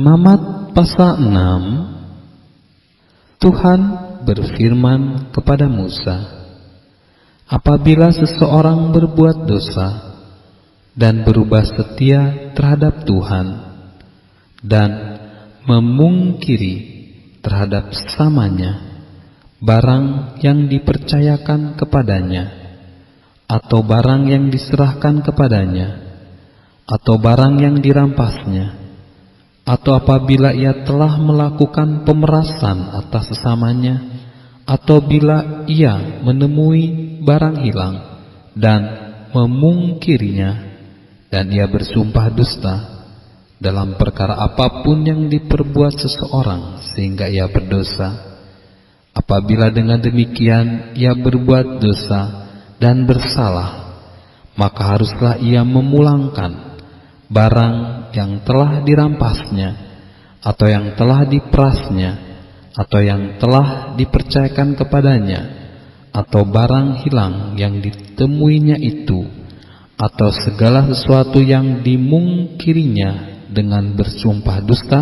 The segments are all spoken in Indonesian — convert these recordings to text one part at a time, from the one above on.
Imamat pasal 6. Tuhan berfirman kepada Musa, apabila seseorang berbuat dosa dan berubah setia terhadap Tuhan dan memungkiri terhadap sesamanya barang yang dipercayakan kepadanya, atau barang yang diserahkan kepadanya, atau barang yang dirampasnya, atau apabila ia telah melakukan pemerasan atas sesamanya, atau bila ia menemui barang hilang dan memungkirinya, dan ia bersumpah dusta dalam perkara apapun yang diperbuat seseorang sehingga ia berdosa. Apabila dengan demikian ia berbuat dosa dan bersalah, maka haruslah ia memulangkan barang yang telah dirampasnya, atau yang telah diperasnya, atau yang telah dipercayakan kepadanya, atau barang hilang yang ditemuinya itu, atau segala sesuatu yang dimungkirinya dengan bersumpah dusta,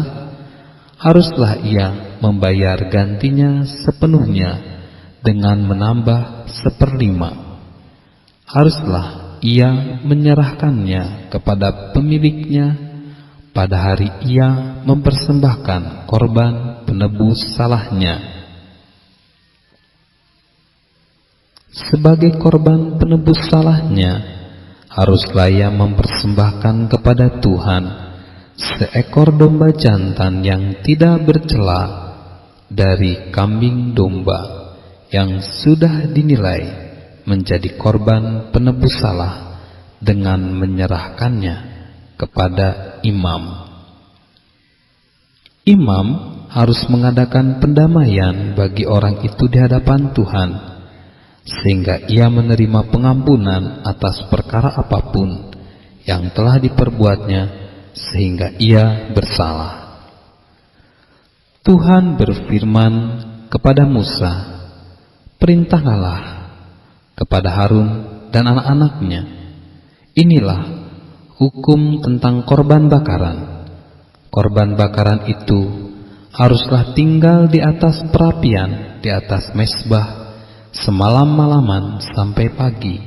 haruslah ia membayar gantinya sepenuhnya dengan menambah 1/5. Haruslah ia menyerahkannya kepada pemiliknya pada hari ia mempersembahkan korban penebus salahnya. Sebagai korban penebus salahnya, haruslah ia mempersembahkan kepada Tuhan seekor domba jantan yang tidak bercela dari kambing domba yang sudah dinilai menjadi korban penebus salah, dengan menyerahkannya kepada imam. Imam harus mengadakan pendamaian bagi orang itu di hadapan Tuhan, sehingga ia menerima pengampunan atas perkara apapun yang telah diperbuatnya sehingga ia bersalah. Tuhan berfirman kepada Musa, perintahkanlah kepada Harun dan anak-anaknya, inilah hukum tentang korban bakaran. Korban bakaran itu haruslah tinggal di atas perapian, di atas mezbah semalam-malaman sampai pagi,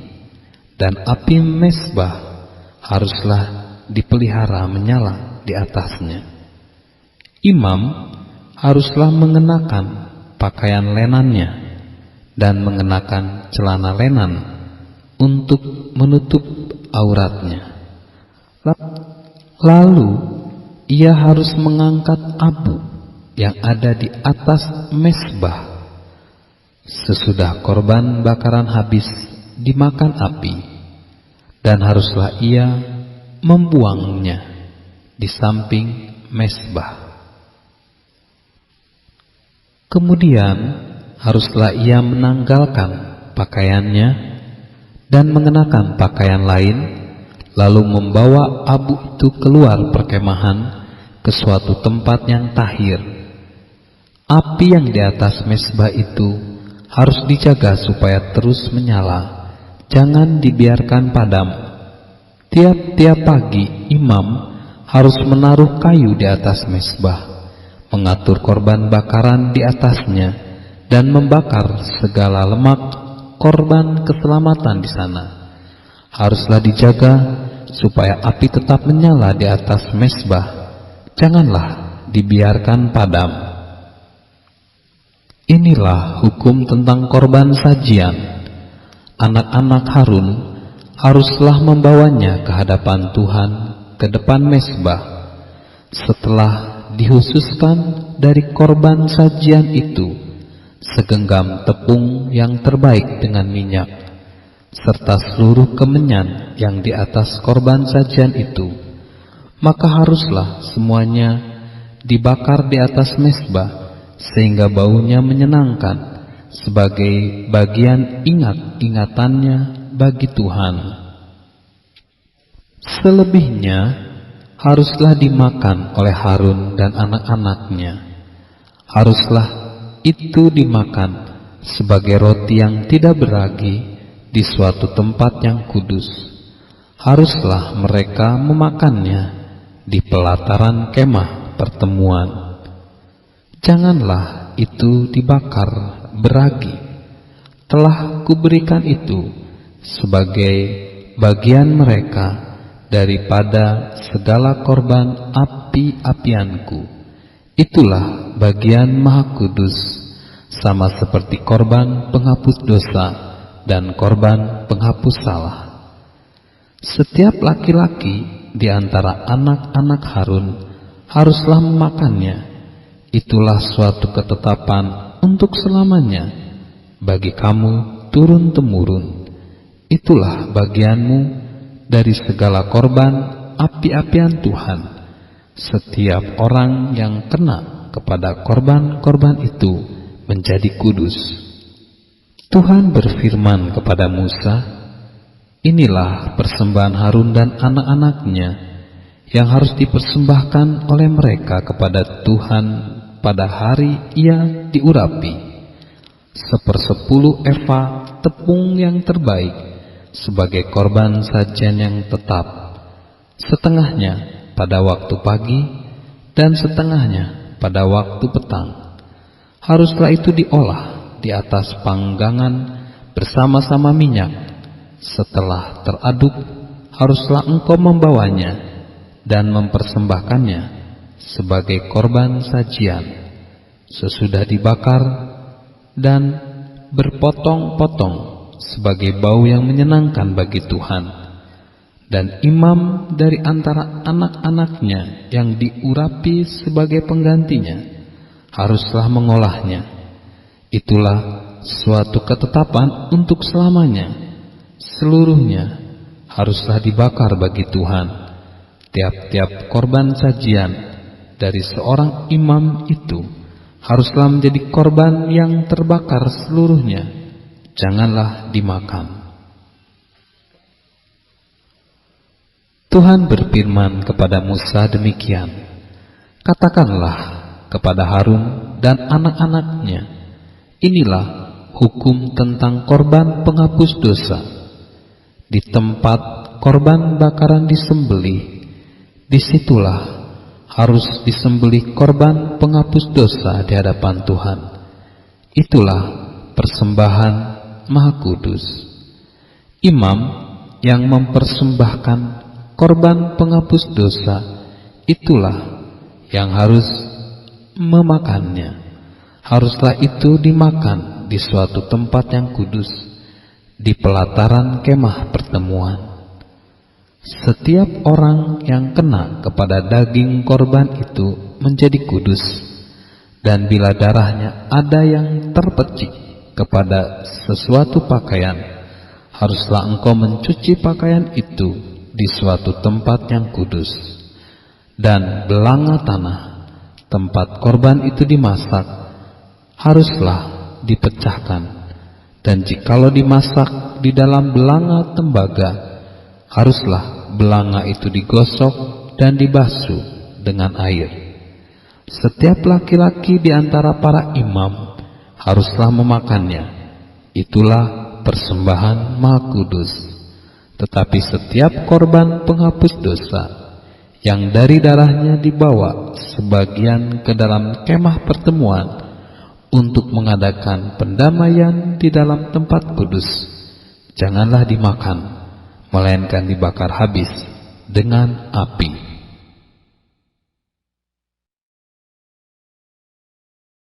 dan api mezbah haruslah dipelihara menyala di atasnya. Imam haruslah mengenakan pakaian lenannya dan mengenakan celana lenan untuk menutup auratnya. Lalu ia harus mengangkat abu yang ada di atas mezbah sesudah korban bakaran habis dimakan api, dan haruslah ia membuangnya di samping mezbah. Kemudian haruslah ia menanggalkan pakaiannya dan mengenakan pakaian lain, lalu membawa abu itu keluar perkemahan ke suatu tempat yang tahir. Api yang di atas mezbah itu harus dijaga supaya terus menyala, jangan dibiarkan padam. Tiap-tiap pagi imam harus menaruh kayu di atas mezbah, mengatur korban bakaran di atasnya, dan membakar segala lemak korban keselamatan di sana. Haruslah dijaga supaya api tetap menyala di atas mezbah, janganlah dibiarkan padam. Inilah hukum tentang korban sajian. Anak-anak Harun haruslah membawanya ke hadapan Tuhan ke depan mezbah. Setelah dihususkan dari korban sajian itu segenggam tepung yang terbaik dengan minyak, serta seluruh kemenyan yang di atas korban sajian itu, maka haruslah semuanya dibakar di atas mezbah sehingga baunya menyenangkan, sebagai bagian ingat-ingatannya bagi Tuhan. Selebihnya haruslah dimakan oleh Harun dan anak-anaknya. Haruslah itu dimakan sebagai roti yang tidak beragi di suatu tempat yang kudus. Haruslah mereka memakannya di pelataran kemah pertemuan. Janganlah itu dibakar beragi. Telah kuberikan itu sebagai bagian mereka daripada segala korban api-apianku. Itulah bagian Maha Kudus, sama seperti korban penghapus dosa dan korban penghapus salah. Setiap laki-laki di antara anak-anak Harun haruslah memakannya. Itulah suatu ketetapan untuk selamanya bagi kamu turun-temurun. Itulah bagianmu dari segala korban api-apian Tuhan. Setiap orang yang kena kepada korban-korban itu menjadi kudus. Tuhan berfirman kepada Musa, inilah persembahan Harun dan anak-anaknya yang harus dipersembahkan oleh mereka kepada Tuhan pada hari ia diurapi. 1/10 eva tepung yang terbaik sebagai korban sajian yang tetap, setengahnya pada waktu pagi dan setengahnya pada waktu petang. Haruslah itu diolah di atas panggangan bersama-sama minyak. Setelah teraduk, haruslah engkau membawanya dan mempersembahkannya sebagai korban sajian, sesudah dibakar dan berpotong-potong sebagai bau yang menyenangkan bagi Tuhan. Dan imam dari antara anak-anaknya yang diurapi sebagai penggantinya haruslah mengolahnya. Itulah suatu ketetapan untuk selamanya. Seluruhnya haruslah dibakar bagi Tuhan. Tiap-tiap korban sajian dari seorang imam itu haruslah menjadi korban yang terbakar seluruhnya, janganlah dimakan. Tuhan berfirman kepada Musa demikian, katakanlah kepada Harun dan anak-anaknya, inilah hukum tentang korban penghapus dosa. Di tempat korban bakaran disembelih, disitulah harus disembelih korban penghapus dosa di hadapan Tuhan. Itulah persembahan Maha Kudus. Imam yang mempersembahkan korban penghapus dosa, itulah yang harus memakannya. Haruslah itu dimakan di suatu tempat yang kudus, di pelataran kemah pertemuan. Setiap orang yang kena kepada daging korban itu menjadi kudus, dan bila darahnya ada yang terpecik kepada sesuatu pakaian, haruslah engkau mencuci pakaian itu di suatu tempat yang kudus. Dan belanga tanah tempat korban itu dimasak haruslah dipecahkan, dan jikalau dimasak di dalam belanga tembaga, haruslah belanga itu digosok dan dibasuh dengan air. Setiap laki-laki di antara para imam haruslah memakannya. Itulah persembahan Maha Kudus. Tetapi setiap korban penghapus dosa yang dari darahnya dibawa sebagian ke dalam kemah pertemuan untuk mengadakan pendamaian di dalam tempat kudus, janganlah dimakan, melainkan dibakar habis dengan api.